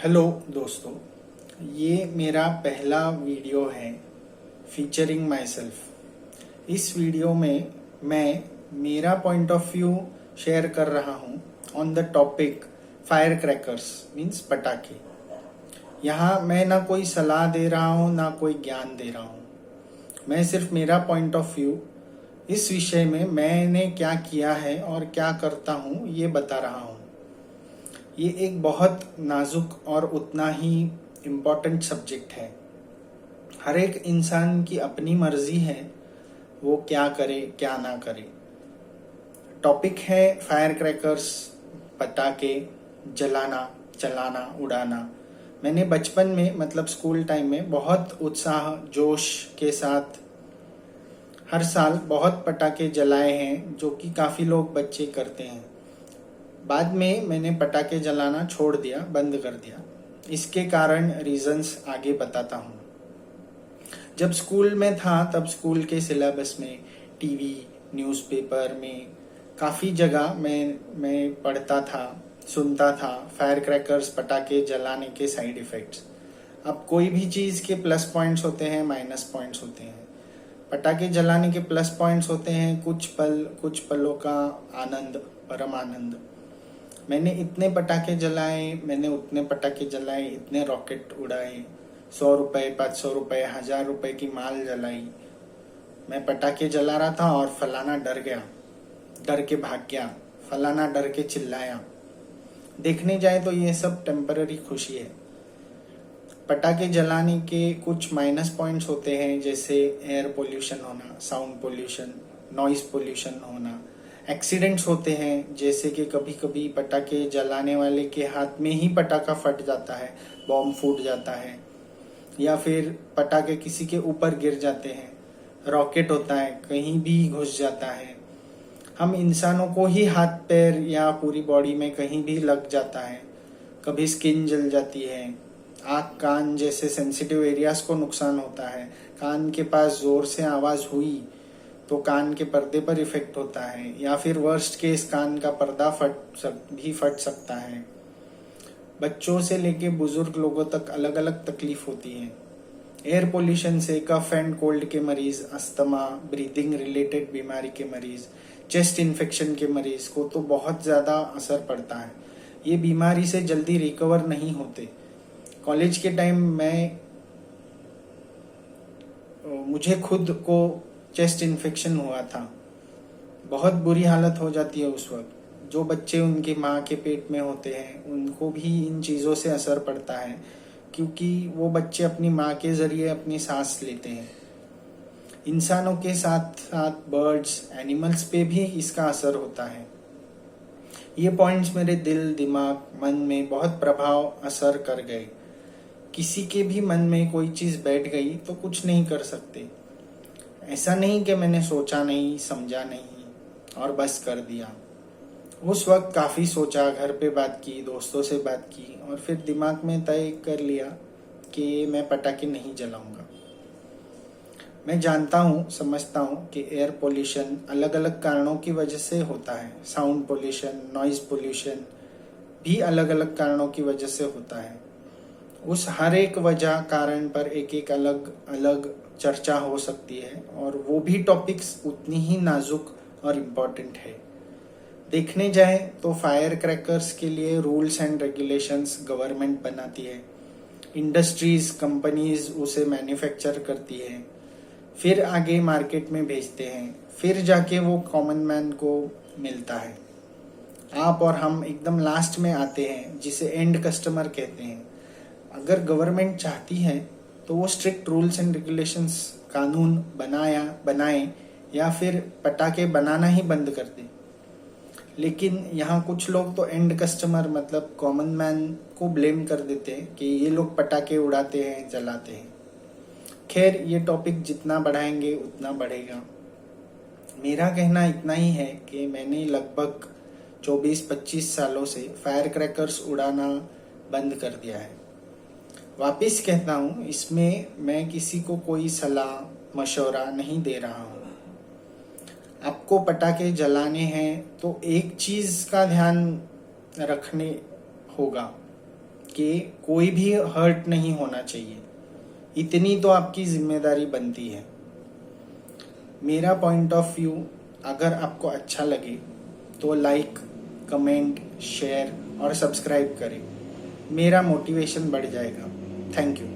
Hello दोस्तों, ये मेरा पहला वीडियो है फीचरिंग माई सेल्फ। इस वीडियो में मैं मेरा पॉइंट ऑफ व्यू शेयर कर रहा हूँ on the topic fire crackers means पटाखे। यहाँ मैं ना कोई सलाह दे रहा हूँ ना कोई ज्ञान दे रहा हूँ, मैं सिर्फ मेरा पॉइंट ऑफ व्यू इस विषय में मैंने क्या किया है और क्या करता हूँ ये बता रहा हूँ। ये एक बहुत नाजुक और उतना ही इम्पोर्टेंट सब्जेक्ट है। हर एक इंसान की अपनी मर्जी है वो क्या करे क्या ना करे। टॉपिक है फायर क्रैकर्स, पटाखे जलाना, चलाना, उड़ाना। मैंने बचपन में मतलब स्कूल टाइम में बहुत उत्साह जोश के साथ हर साल बहुत पटाखे जलाए हैं, जो कि काफ़ी लोग बच्चे करते हैं। बाद में मैंने पटाखे जलाना छोड़ दिया, बंद कर दिया। इसके कारण रीजंस आगे बताता हूँ। जब स्कूल में था तब स्कूल के सिलेबस में टीवी, न्यूज़पेपर में काफ़ी जगह मैं पढ़ता था, सुनता था फायर क्रैकर्स, पटाखे जलाने के साइड इफ़ेक्ट्स। अब कोई भी चीज़ के प्लस पॉइंट्स होते हैं, माइनस पॉइंट्स होते हैं। पटाखे जलाने के प्लस पॉइंट्स होते हैं कुछ पलों का आनंद, परम आनंद। मैंने इतने पटाखे जलाए, मैंने उतने पटाखे जलाए, इतने रॉकेट उड़ाए, 100 रुपए, 500 रुपए, 1000 रुपए की माल जलाई। मैं पटाखे जला रहा था और फलाना डर गया, डर के भाग गया, फलाना डर के चिल्लाया। देखने जाए तो ये सब टेम्पररी खुशी है। पटाखे जलाने के कुछ माइनस पॉइंट्स होते हैं, जैसे एयर पोल्यूशन होना, साउंड पोल्यूशन, नॉइज पोल्यूशन होना। एक्सीडेंट्स होते हैं, जैसे कि कभी कभी पटाखे जलाने वाले के हाथ में ही पटाखा फट जाता है, बॉम्ब फूट जाता है, या फिर पटाखे किसी के ऊपर गिर जाते हैं। रॉकेट होता है, कहीं भी घुस जाता है। हम इंसानों को ही हाथ पैर या पूरी बॉडी में कहीं भी लग जाता है। कभी स्किन जल जाती है, आँख कान जैसे सेंसिटिव एरियाज को नुकसान होता है। कान के पास जोर से आवाज़ हुई तो कान के पर्दे पर इफेक्ट होता है, या फिर वर्स्ट केस कान का पर्दा भी फट सकता है। बच्चों से लेके बुजुर्ग लोगों तक अलग अलग तकलीफ होती है। एयर पोल्यूशन से कफ एंड कोल्ड के मरीज, अस्थमा, ब्रीदिंग रिलेटेड बीमारी के मरीज, चेस्ट इन्फेक्शन के मरीज को तो बहुत ज़्यादा असर पड़ता है। ये बीमारी से जल्दी रिकवर नहीं होते। कॉलेज के टाइम मुझे खुद को चेस्ट इन्फेक्शन हुआ था। बहुत बुरी हालत हो जाती है उस वक्त। जो बच्चे उनकी माँ के पेट में होते हैं उनको भी इन चीज़ों से असर पड़ता है, क्योंकि वो बच्चे अपनी माँ के ज़रिए अपनी सांस लेते हैं। इंसानों के साथ साथ बर्ड्स, एनिमल्स पे भी इसका असर होता है। ये पॉइंट्स मेरे दिल, दिमाग, मन में बहुत प्रभाव असर कर गए। किसी के भी मन में कोई चीज़ बैठ गई तो कुछ नहीं कर सकते। ऐसा नहीं कि मैंने सोचा नहीं, समझा नहीं और बस कर दिया। उस वक्त काफ़ी सोचा, घर पे बात की, दोस्तों से बात की, और फिर दिमाग में तय कर लिया कि मैं पटाखे नहीं जलाऊंगा। मैं जानता हूँ, समझता हूँ कि एयर पोल्यूशन अलग अलग कारणों की वजह से होता है। साउंड पोल्यूशन, नॉइज पोल्यूशन भी अलग अलग कारणों की वजह से होता है। उस हर एक वजह कारण पर एक एक अलग अलग चर्चा हो सकती है, और वो भी टॉपिक्स उतनी ही नाजुक और इम्पोर्टेंट है। देखने जाए तो फायर क्रैकर्स के लिए रूल्स एंड रेगुलेशंस गवर्नमेंट बनाती है। इंडस्ट्रीज, कंपनीज उसे मैन्युफैक्चर करती है, फिर आगे मार्केट में भेजते हैं, फिर जाके वो कॉमन मैन को मिलता है। आप और हम एकदम लास्ट में आते हैं, जिसे एंड कस्टमर कहते हैं। अगर गवर्नमेंट चाहती है तो वो स्ट्रिक्ट रूल्स एंड रेगुलेशंस, कानून बनाए या फिर पटाखे बनाना ही बंद कर दे। लेकिन यहाँ कुछ लोग तो एंड कस्टमर मतलब कॉमन मैन को ब्लेम कर देते हैं कि ये लोग पटाखे उड़ाते हैं, जलाते हैं। खैर, ये टॉपिक जितना बढ़ाएंगे उतना बढ़ेगा। मेरा कहना इतना ही है कि मैंने लगभग 24-25 सालों से फायर क्रैकर्स उड़ाना बंद कर दिया है। वापिस कहता हूँ, इसमें मैं किसी को कोई सलाह मशवरा नहीं दे रहा हूँ। आपको पटाखे जलाने हैं तो एक चीज़ का ध्यान रखने होगा कि कोई भी हर्ट नहीं होना चाहिए, इतनी तो आपकी जिम्मेदारी बनती है। मेरा पॉइंट ऑफ व्यू अगर आपको अच्छा लगे तो लाइक, कमेंट, शेयर और सब्सक्राइब करें, मेरा मोटिवेशन बढ़ जाएगा। Thank you.